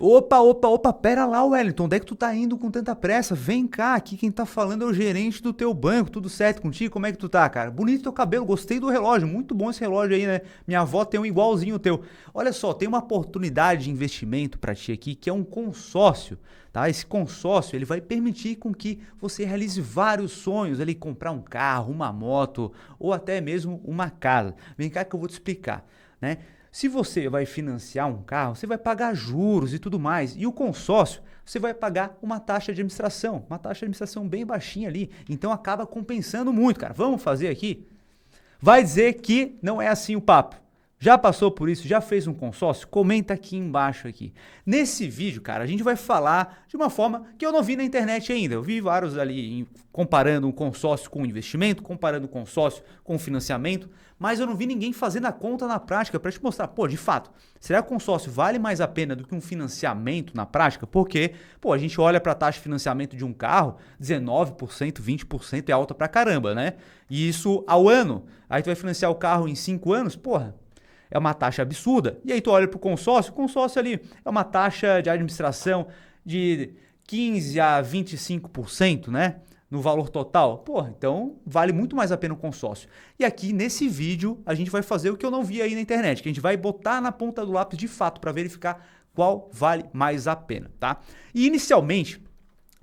Opa, pera lá, Wellington, onde é que tu tá indo com tanta pressa? Vem cá, aqui quem tá falando é o gerente do teu banco, tudo certo contigo? Como é que tu tá, cara? Bonito teu cabelo, gostei do relógio, muito bom esse relógio aí, né? Minha avó tem um igualzinho o teu. Olha só, tem uma oportunidade de investimento pra ti aqui, que é um consórcio, tá? Esse consórcio, ele vai permitir com que você realize vários sonhos, ali comprar um carro, uma moto ou até mesmo uma casa. Vem cá que eu vou te explicar, né? Se você vai financiar um carro, você vai pagar juros e tudo mais. E o consórcio, você vai pagar uma taxa de administração bem baixinha ali. Então acaba compensando muito, cara. Vamos fazer aqui? Vai dizer que não é assim o papo. Já passou por isso? Já fez um consórcio? Comenta aqui embaixo aqui. Nesse vídeo, cara, a gente vai falar de uma forma que eu não vi na internet ainda. Eu vi vários ali comparando um consórcio com um investimento, comparando um consórcio com um financiamento, mas eu não vi ninguém fazendo a conta na prática para te mostrar, pô, de fato, será que o consórcio vale mais a pena do que um financiamento na prática? Porque, pô, a gente olha para a taxa de financiamento de um carro, 19%, 20% é alta pra caramba, né? E isso ao ano. Aí tu vai financiar o carro em 5 anos, porra, é uma taxa absurda. E aí tu olha para o consórcio ali é uma taxa de administração de 15 a 25%, né? No valor total. Porra, então vale muito mais a pena o consórcio. E aqui nesse vídeo a gente vai fazer o que eu não vi aí na internet, que a gente vai botar na ponta do lápis de fato para verificar qual vale mais a pena, tá? E inicialmente,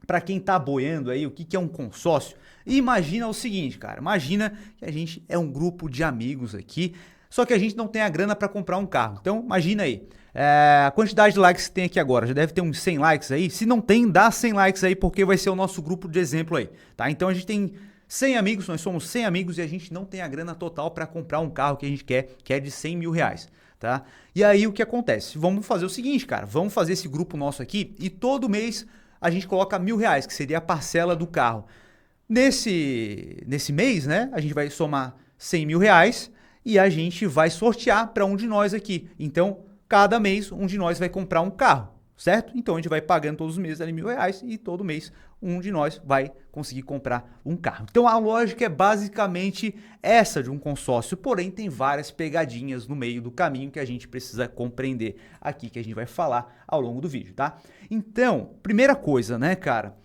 para quem tá boiando aí, o que é um consórcio? Imagina o seguinte, cara, imagina que a gente é um grupo de amigos aqui, só que a gente não tem a grana para comprar um carro. Então, imagina aí, a quantidade de likes que tem aqui agora, já deve ter uns 100 likes aí. Se não tem, dá 100 likes aí, porque vai ser o nosso grupo de exemplo aí, tá? Então, a gente tem 100 amigos, nós somos 100 amigos e a gente não tem a grana total para comprar um carro que a gente quer, que é de 100 mil reais, tá? E aí, o que acontece? Vamos fazer o seguinte, cara, vamos fazer esse grupo nosso aqui e todo mês a gente coloca R$ 1.000, que seria a parcela do carro. Nesse mês, né, a gente vai somar 100 mil reais e a gente vai sortear para um de nós aqui. Então, cada mês, um de nós vai comprar um carro, certo? Então, a gente vai pagando todos os meses ali R$ 1.000 e todo mês um de nós vai conseguir comprar um carro. Então, a lógica é basicamente essa de um consórcio, porém, tem várias pegadinhas no meio do caminho que a gente precisa compreender aqui, que a gente vai falar ao longo do vídeo, tá? Então, primeira coisa, né, cara?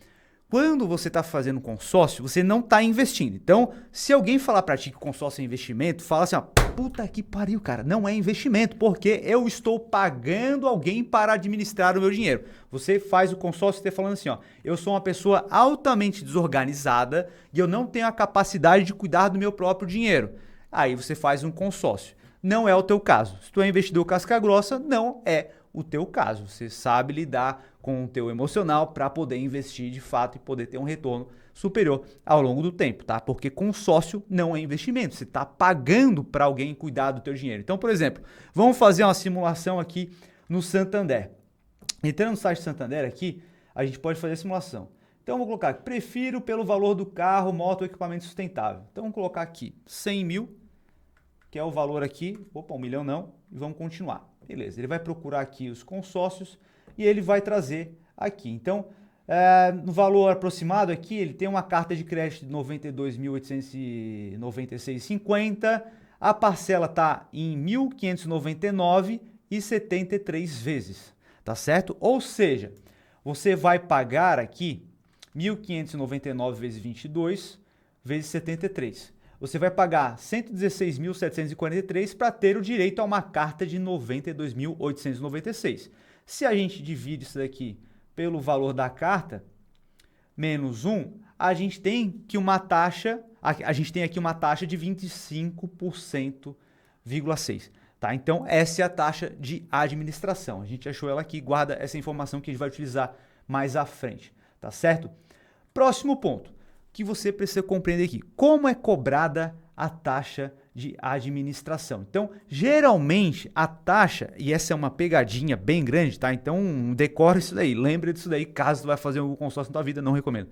Quando você está fazendo consórcio, você não está investindo. Então, se alguém falar para ti que consórcio é investimento, fala assim, ó, puta que pariu, cara, não é investimento, porque eu estou pagando alguém para administrar o meu dinheiro. Você faz o consórcio e está falando assim, ó, eu sou uma pessoa altamente desorganizada e eu não tenho a capacidade de cuidar do meu próprio dinheiro. Aí você faz um consórcio. Não é o teu caso. Se tu é investidor casca grossa, não é o teu caso. Você sabe lidar com o teu emocional para poder investir de fato e poder ter um retorno superior ao longo do tempo, tá? Porque consórcio não é investimento, você está pagando para alguém cuidar do teu dinheiro. Então, por exemplo, vamos fazer uma simulação aqui no Santander. Entrando no site do Santander aqui, a gente pode fazer a simulação. Então, vou colocar aqui, prefiro pelo valor do carro, moto ou equipamento sustentável. Então, vamos colocar aqui 100 mil, que é o valor aqui, opa, 1 milhão não, e vamos continuar. Beleza, ele vai procurar aqui os consórcios e ele vai trazer aqui. Então, no valor aproximado aqui, ele tem uma carta de crédito de 92.896,50, a parcela está em 1.599,73 vezes, tá certo? Ou seja, você vai pagar aqui 1.599 vezes 22 vezes 73. Você vai pagar 116.743 para ter o direito a uma carta de 92.896. Se a gente divide isso daqui pelo valor da carta, menos 1, a gente tem que uma taxa, a gente tem aqui uma taxa de 25,6%, tá? Então, essa é a taxa de administração. A gente achou ela aqui, guarda essa informação que a gente vai utilizar mais à frente, tá certo? Próximo ponto que você precisa compreender aqui, como é cobrada a taxa de administração. Então, geralmente, a taxa, e essa é uma pegadinha bem grande, tá? Então, decore isso daí, lembre disso daí, caso você vai fazer um consórcio na tua vida, não recomendo.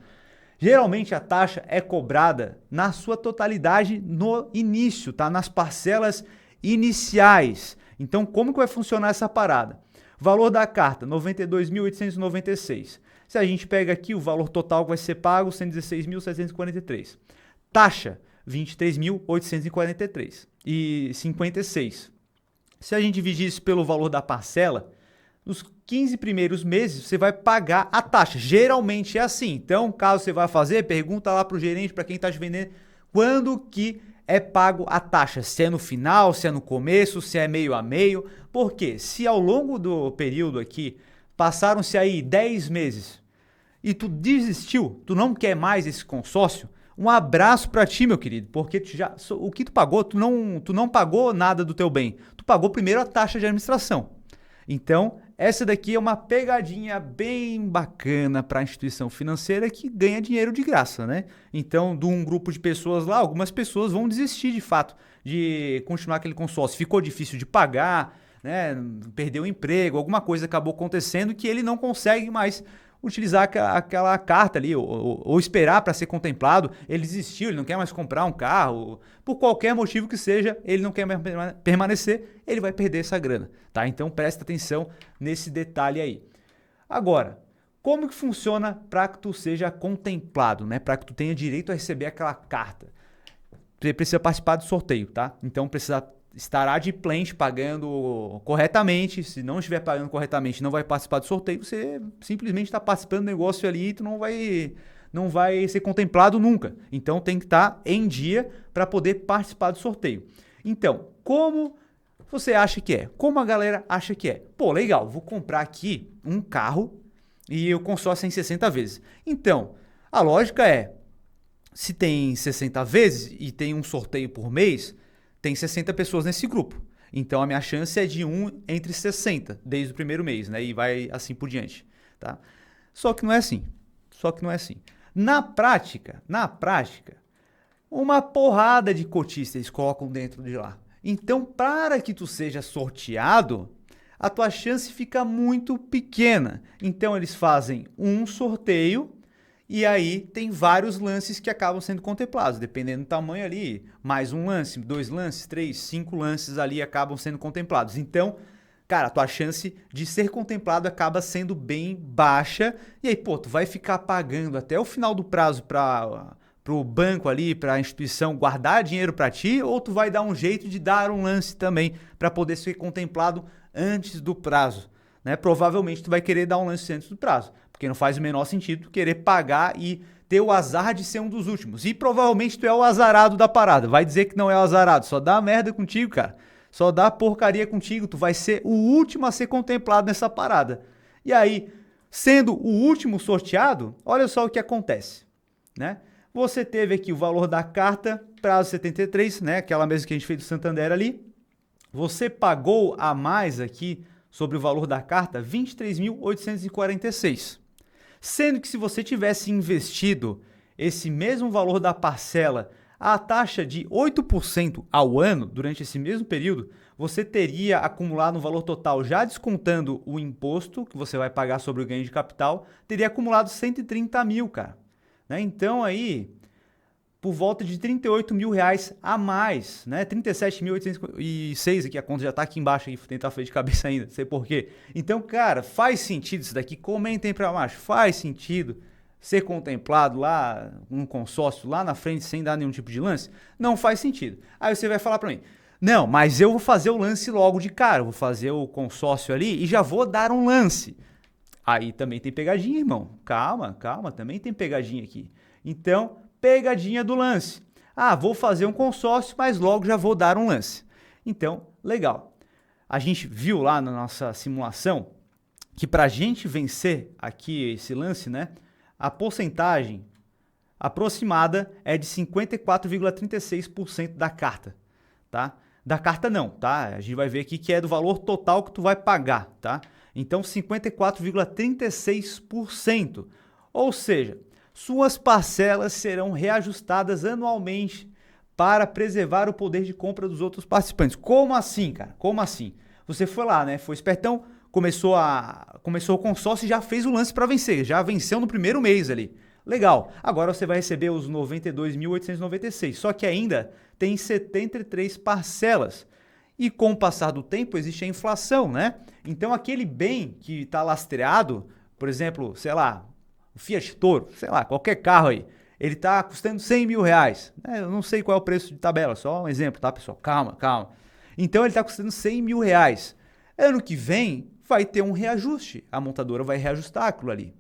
Geralmente, a taxa é cobrada na sua totalidade no início, tá? Nas parcelas iniciais. Então, como que vai funcionar essa parada? Valor da carta, 92.896. Se a gente pega aqui o valor total que vai ser pago, 116.743. Taxa, 23.843 e 56. Se a gente dividir isso pelo valor da parcela, nos 15 primeiros meses você vai pagar a taxa. Geralmente é assim. Então, caso você vá fazer, pergunta lá para o gerente, para quem está te vendendo, quando que é pago a taxa. Se é no final, se é no começo, se é meio a meio. Porque se ao longo do período aqui, passaram-se aí 10 meses e tu desistiu, tu não quer mais esse consórcio, um abraço para ti, meu querido, porque o que tu pagou, tu não pagou nada do teu bem. Tu pagou primeiro a taxa de administração. Então, essa daqui é uma pegadinha bem bacana para a instituição financeira que ganha dinheiro de graça, né? Então, de um grupo de pessoas lá, algumas pessoas vão desistir de fato de continuar aquele consórcio. Ficou difícil de pagar, né? Perdeu o emprego, alguma coisa acabou acontecendo que ele não consegue mais utilizar aquela carta ali, ou esperar para ser contemplado. Ele desistiu, ele não quer mais comprar um carro, por qualquer motivo que seja, ele não quer mais permanecer, ele vai perder essa grana, tá? Então presta atenção nesse detalhe aí. Agora, como que funciona para que tu seja contemplado, né? Para que tu tenha direito a receber aquela carta? Você precisa participar do sorteio, tá? Então estará adimplente pagando corretamente. Se não estiver pagando corretamente, não vai participar do sorteio. Você simplesmente está participando do negócio ali e tu não vai ser contemplado nunca. Então tem que estar em dia para poder participar do sorteio. Então, como você acha que é? Como a galera acha que é? Pô, legal, vou comprar aqui um carro e o consórcio é em 60 vezes. Então, a lógica é, se tem 60 vezes e tem um sorteio por mês, tem 60 pessoas nesse grupo. Então a minha chance é de 1 entre 60 desde o primeiro mês, né? E vai assim por diante, tá? Só que não é assim. Na prática, uma porrada de cotistas eles colocam dentro de lá. Então, para que tu seja sorteado, a tua chance fica muito pequena. Então eles fazem um sorteio e aí tem vários lances que acabam sendo contemplados, dependendo do tamanho ali, mais um lance, 2 lances, 3, 5 lances ali acabam sendo contemplados. Então, cara, a tua chance de ser contemplado acaba sendo bem baixa. E aí, pô, tu vai ficar pagando até o final do prazo para o banco ali, para a instituição guardar dinheiro para ti, ou tu vai dar um jeito de dar um lance também para poder ser contemplado antes do prazo, né? Provavelmente tu vai querer dar um lance antes do prazo, porque não faz o menor sentido querer pagar e ter o azar de ser um dos últimos. E provavelmente tu é o azarado da parada. Vai dizer que não é o azarado, só dá merda contigo, cara. Só dá porcaria contigo. Tu vai ser o último a ser contemplado nessa parada. E aí, sendo o último sorteado, olha só o que acontece, né? Você teve aqui o valor da carta, prazo 73, né? Aquela mesma que a gente fez do Santander ali. Você pagou a mais aqui sobre o valor da carta, 23.846. Sendo que se você tivesse investido esse mesmo valor da parcela a taxa de 8% ao ano durante esse mesmo período, você teria acumulado um valor total, já descontando o imposto que você vai pagar sobre o ganho de capital, teria acumulado 130 mil, cara. Né? Então aí, por volta de 38 mil reais a mais, né? 37.806 aqui, a conta já tá aqui embaixo, aí, tentar fazer de cabeça ainda, não sei porquê. Então, cara, faz sentido isso daqui? Comentem pra baixo, faz sentido ser contemplado lá, um consórcio lá na frente sem dar nenhum tipo de lance? Não faz sentido. Aí você vai falar pra mim, não, mas eu vou fazer o lance logo de cara, eu vou fazer o consórcio ali e já vou dar um lance. Aí também tem pegadinha, irmão. Calma, também tem pegadinha aqui. Então, pegadinha do lance. Ah, vou fazer um consórcio, mas logo já vou dar um lance. Então, legal. A gente viu lá na nossa simulação que para a gente vencer aqui esse lance, né, a porcentagem aproximada é de 54,36% da carta, tá? Da carta não, tá? A gente vai ver aqui que é do valor total que tu vai pagar, tá? Então, 54,36%. Ou seja, suas parcelas serão reajustadas anualmente para preservar o poder de compra dos outros participantes. Como assim, cara? Como assim? Você foi lá, né? Foi espertão, começou o consórcio e já fez o lance para vencer. Já venceu no primeiro mês ali. Legal. Agora você vai receber os 92.896. Só que ainda tem 73 parcelas. E com o passar do tempo existe a inflação, né? Então aquele bem que está lastreado, por exemplo, sei lá, o Fiat Toro, sei lá, qualquer carro aí, ele está custando 100 mil reais. Eu não sei qual é o preço de tabela, só um exemplo, tá, pessoal? Calma. Então ele está custando 100 mil reais. Ano que vem vai ter um reajuste. A montadora vai reajustar aquilo ali.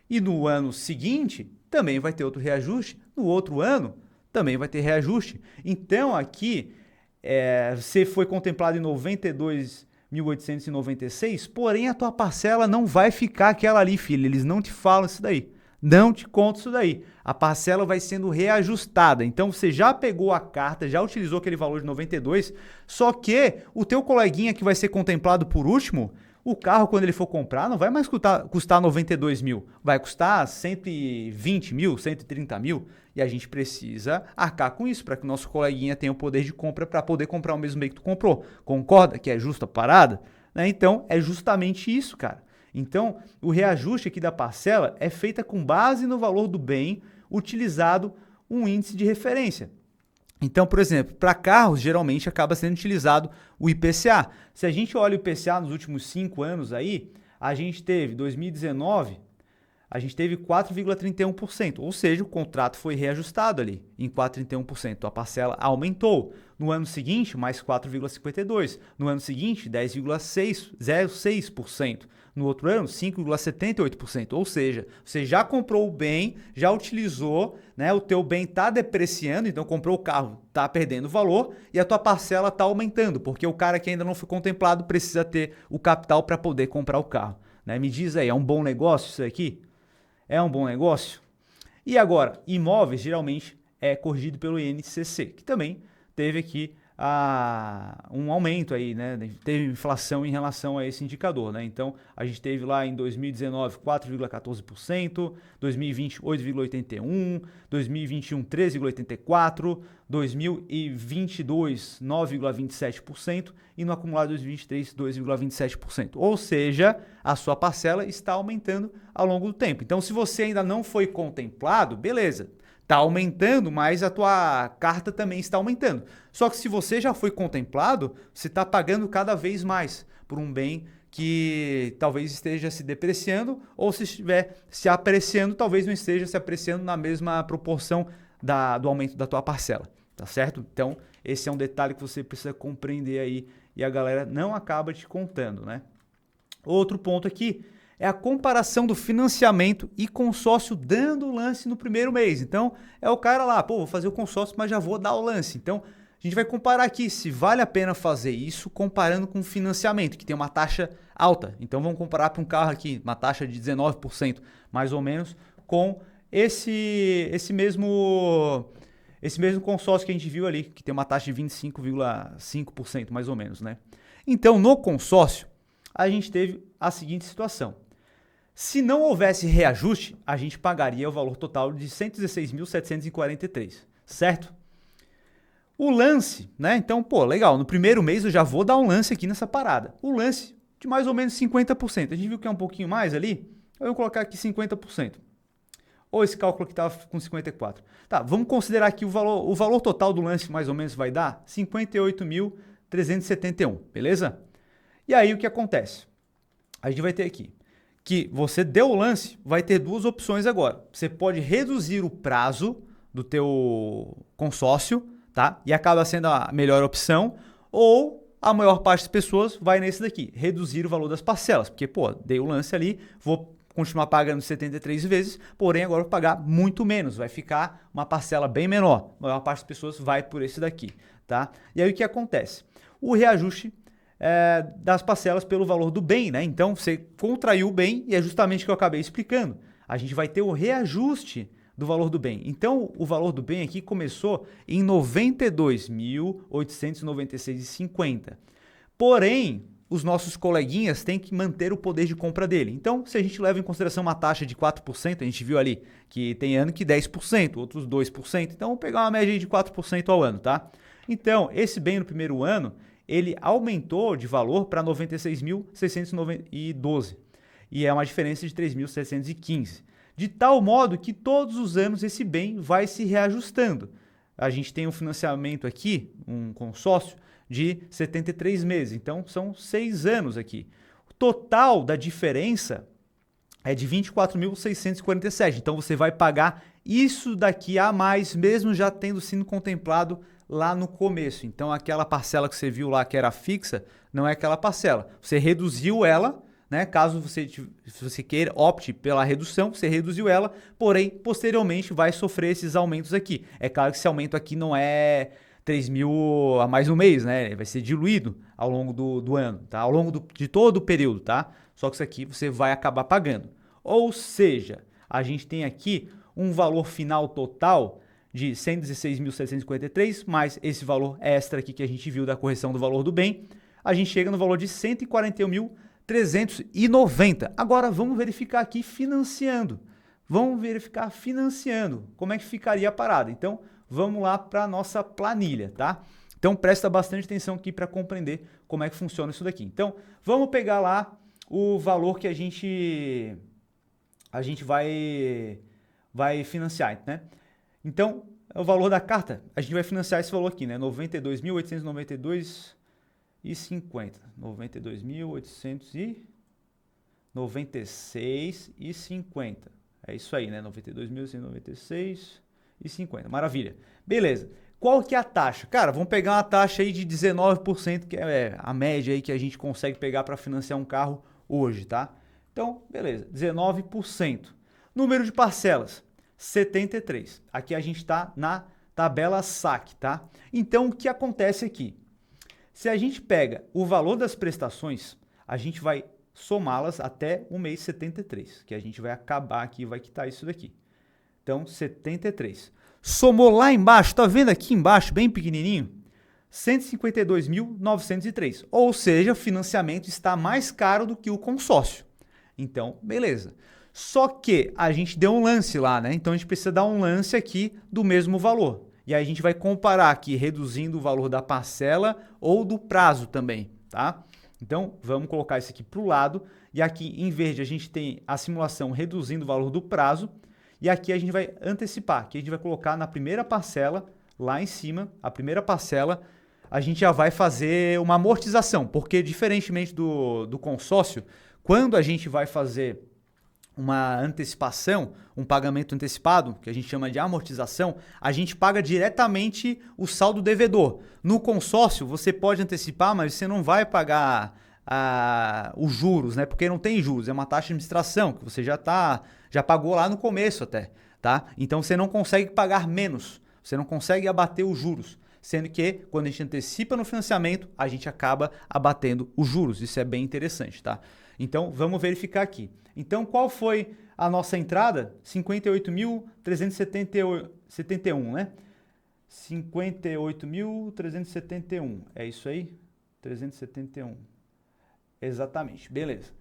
E no ano seguinte, também vai ter outro reajuste. No outro ano, também vai ter reajuste. Então, aqui, você foi contemplado em 92.896, porém a tua parcela não vai ficar aquela ali, filho. Eles não te falam isso daí. Não te conto isso daí. A parcela vai sendo reajustada. Então você já pegou a carta, já utilizou aquele valor de 92, só que o teu coleguinha que vai ser contemplado por último, o carro quando ele for comprar não vai mais custar 92 mil, vai custar 120 mil, 130 mil. E a gente precisa arcar com isso para que o nosso coleguinha tenha o poder de compra para poder comprar o mesmo bem que tu comprou. Concorda que é justa a parada? Né? Então é justamente isso, cara. Então, o reajuste aqui da parcela é feita com base no valor do bem utilizado um índice de referência. Então, por exemplo, para carros, geralmente acaba sendo utilizado o IPCA. Se a gente olha o IPCA nos últimos 5 anos aí, a gente teve 2019, a gente teve 4,31%, ou seja, o contrato foi reajustado ali em 4,31%, a parcela aumentou. No ano seguinte, mais 4,52%, no ano seguinte, 10,06%, no outro ano, 5,78%, ou seja, você já comprou o bem, já utilizou, né, o teu bem está depreciando, então comprou o carro, está perdendo valor e a tua parcela está aumentando, porque o cara que ainda não foi contemplado precisa ter o capital para poder comprar o carro. Né? Me diz aí, é um bom negócio isso aqui? É um bom negócio? E agora, imóveis geralmente é corrigido pelo INCC, que também teve aqui um aumento aí, né? Teve inflação em relação a esse indicador, né? Então, a gente teve lá em 2019 4,14%, 2020 8,81%, 2021 13,84%, 2022 9,27% e no acumulado 2023 2,27%. Ou seja, a sua parcela está aumentando ao longo do tempo. Então, se você ainda não foi contemplado, beleza. Está aumentando, mas a tua carta também está aumentando. Só que se você já foi contemplado, você está pagando cada vez mais por um bem que talvez esteja se depreciando ou se estiver se apreciando, talvez não esteja se apreciando na mesma proporção do aumento da tua parcela, tá certo? Então, esse é um detalhe que você precisa compreender aí e a galera não acaba te contando, né? Outro ponto aqui é a comparação do financiamento e consórcio dando o lance no primeiro mês. Então, é o cara lá, pô, vou fazer o consórcio, mas já vou dar o lance. Então, a gente vai comparar aqui se vale a pena fazer isso comparando com o financiamento, que tem uma taxa alta. Então, vamos comparar para um carro aqui, uma taxa de 19%, mais ou menos, com esse mesmo consórcio que a gente viu ali, que tem uma taxa de 25,5%, mais ou menos, né? Então, no consórcio, a gente teve a seguinte situação. Se não houvesse reajuste, a gente pagaria o valor total de 116.743, certo? O lance, né? Então, pô, legal, no primeiro mês eu já vou dar um lance aqui nessa parada. O lance de mais ou menos 50%. A gente viu que é um pouquinho mais ali, eu vou colocar aqui 50%. Ou esse cálculo aqui estava com 54%. Tá, vamos considerar que o valor total do lance mais ou menos vai dar 58.371, beleza? E aí o que acontece? A gente vai ter aqui que você deu o lance, vai ter duas opções agora. Você pode reduzir o prazo do teu consórcio, tá? E acaba sendo a melhor opção, ou a maior parte das pessoas vai nesse daqui, reduzir o valor das parcelas, porque, pô, dei o lance ali, vou continuar pagando 73 vezes, porém agora vou pagar muito menos, vai ficar uma parcela bem menor. A maior parte das pessoas vai por esse daqui, tá? E aí o que acontece? O reajuste das parcelas pelo valor do bem, né? Então você contraiu o bem e é justamente o que eu acabei explicando. A gente vai ter o reajuste do valor do bem. Então o valor do bem aqui começou em 92.896,50. Porém, os nossos coleguinhas têm que manter o poder de compra dele. Então, se a gente leva em consideração uma taxa de 4%, a gente viu ali que tem ano que 10%, outros 2%. Então, vamos pegar uma média de 4% ao ano, tá? Então, esse bem no primeiro ano, ele aumentou de valor para 96.612 e é uma diferença de 3.715, de tal modo que todos os anos esse bem vai se reajustando. A gente tem um financiamento aqui, um consórcio de 73 meses, então são 6 anos aqui. O total da diferença é de 24.647, então você vai pagar isso daqui a mais, mesmo já tendo sido contemplado lá no começo. Então aquela parcela que você viu lá que era fixa, não é aquela parcela. Você reduziu ela, né? Caso se você queira, opte pela redução, você reduziu ela, porém, posteriormente vai sofrer esses aumentos aqui. É claro que esse aumento aqui não é 3 mil a mais um mês, né? Vai ser diluído ao longo do ano, tá? Ao longo de todo o período, tá? Só que isso aqui você vai acabar pagando. Ou seja, a gente tem aqui um valor final total de 116.753, mais esse valor extra aqui que a gente viu da correção do valor do bem, a gente chega no valor de 141.390. Agora vamos verificar aqui financiando. Vamos verificar financiando. Como é que ficaria a parada? Então, vamos lá para a nossa planilha, tá? Então, presta bastante atenção aqui para compreender como é que funciona isso daqui. Então, vamos pegar lá o valor que a gente vai financiar, né? Então, o valor da carta, a gente vai financiar esse valor aqui, né? 92.892,50. 92.896,50. É isso aí, né? 92.896,50. Maravilha. Beleza. Qual que é a taxa? Cara, vamos pegar uma taxa aí de 19%, que é a média aí que a gente consegue pegar para financiar um carro hoje, tá? Então, beleza. 19%. Número de parcelas, 73. Aqui a gente está na tabela SAC, tá? Então, o que acontece aqui? Se a gente pega o valor das prestações, a gente vai somá-las até o mês 73, que a gente vai acabar aqui e vai quitar isso daqui. Então, 73. Somou lá embaixo, tá vendo aqui embaixo, bem pequenininho? 152.903. Ou seja, o financiamento está mais caro do que o consórcio. Então, beleza. Só que a gente deu um lance lá, né? Então, a gente precisa dar um lance aqui do mesmo valor. E aí a gente vai comparar aqui, reduzindo o valor da parcela ou do prazo também, tá? Então, vamos colocar isso aqui para o lado. E aqui, em verde, a gente tem a simulação reduzindo o valor do prazo. E aqui a gente vai antecipar. Aqui a gente vai colocar na primeira parcela, lá em cima, a primeira parcela, a gente já vai fazer uma amortização. Porque, diferentemente do consórcio, quando a gente vai fazer uma antecipação, um pagamento antecipado, que a gente chama de amortização, a gente paga diretamente o saldo devedor. No consórcio, você pode antecipar, mas você não vai pagar os juros, né? Porque não tem juros, é uma taxa de administração que você já pagou lá no começo até, tá? Então você não consegue pagar menos, você não consegue abater os juros, sendo que quando a gente antecipa no financiamento, a gente acaba abatendo os juros. Isso é bem interessante, tá? Então vamos verificar aqui. Então qual foi a nossa entrada? 58.371, né? 58.371, é isso aí? 371. Exatamente, beleza.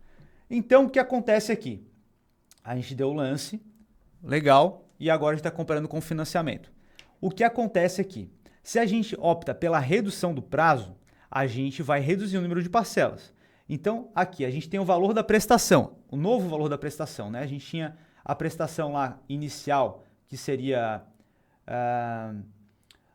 Então, o que acontece aqui? A gente deu o lance, legal, e agora a gente está comparando com o financiamento. O que acontece aqui? Se a gente opta pela redução do prazo, a gente vai reduzir o número de parcelas. Então, aqui a gente tem o valor da prestação, o novo valor da prestação, né? A gente tinha a prestação lá inicial, que seria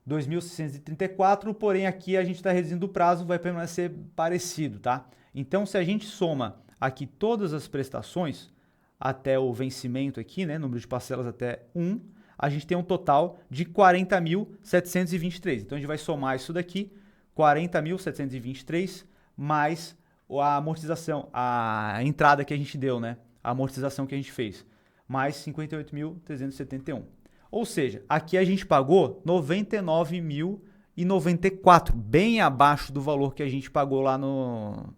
2.634, porém aqui a gente está reduzindo o prazo, vai permanecer parecido, tá? Então, se a gente soma aqui todas as prestações até o vencimento aqui, né, número de parcelas até 1, a gente tem um total de 40.723. Então, a gente vai somar isso daqui, 40.723 mais a amortização, a entrada que a gente deu, né, a amortização que a gente fez, mais 58.371. Ou seja, aqui a gente pagou 99.094, bem abaixo do valor que a gente pagou lá no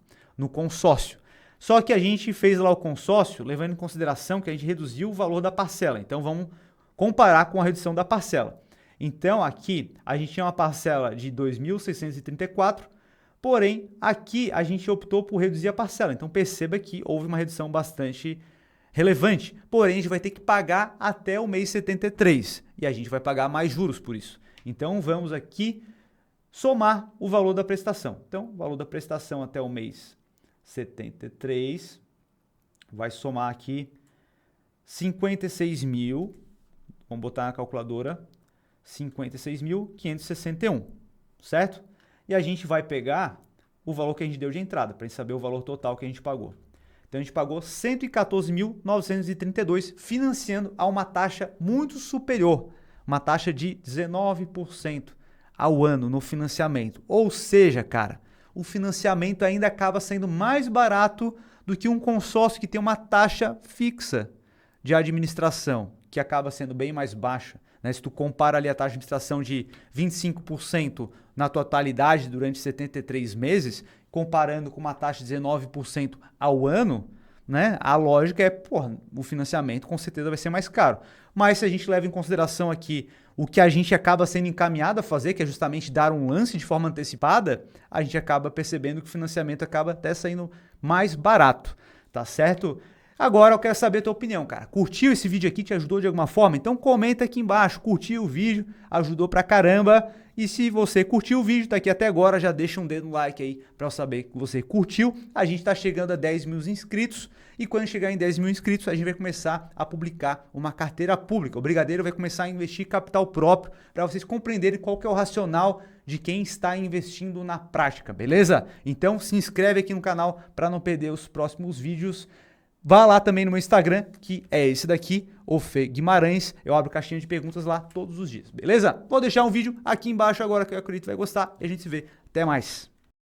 consórcio. Só que a gente fez lá o consórcio levando em consideração que a gente reduziu o valor da parcela. Então vamos comparar com a redução da parcela. Então aqui a gente tinha uma parcela de 2.634, porém aqui a gente optou por reduzir a parcela. Então perceba que houve uma redução bastante relevante, porém a gente vai ter que pagar até o mês 73 e a gente vai pagar mais juros por isso. Então vamos aqui somar o valor da prestação. Então o valor da prestação até o mês 73 vai somar aqui 56.000, vamos botar na calculadora, 56.561, certo? E a gente vai pegar o valor que a gente deu de entrada, para a gente saber o valor total que a gente pagou. Então a gente pagou 114.932 financiando a uma taxa muito superior, uma taxa de 19% ao ano no financiamento. Ou seja, cara, o financiamento ainda acaba sendo mais barato do que um consórcio que tem uma taxa fixa de administração, que acaba sendo bem mais baixa. Né? Se tu compara ali a taxa de administração de 25% na totalidade durante 73 meses, comparando com uma taxa de 19% ao ano, né? A lógica é, porra, o financiamento com certeza vai ser mais caro. Mas se a gente leva em consideração aqui o que a gente acaba sendo encaminhado a fazer, que é justamente dar um lance de forma antecipada, a gente acaba percebendo que o financiamento acaba até saindo mais barato, tá certo? Agora eu quero saber a tua opinião, cara. Curtiu esse vídeo aqui? Te ajudou de alguma forma? Então comenta aqui embaixo. Curtiu o vídeo? Ajudou pra caramba? E se você curtiu o vídeo, tá aqui até agora, já deixa um dedo no like aí pra eu saber que você curtiu. A gente tá chegando a 10 mil inscritos e quando chegar em 10 mil inscritos, a gente vai começar a publicar uma carteira pública. O Brigadeiro vai começar a investir capital próprio para vocês compreenderem qual que é o racional de quem está investindo na prática, beleza? Então se inscreve aqui no canal para não perder os próximos vídeos. Vá lá também no meu Instagram, que é esse daqui, o Fê Guimarães. Eu abro caixinha de perguntas lá todos os dias, beleza? Vou deixar um vídeo aqui embaixo agora que eu acredito que vai gostar e a gente se vê. Até mais!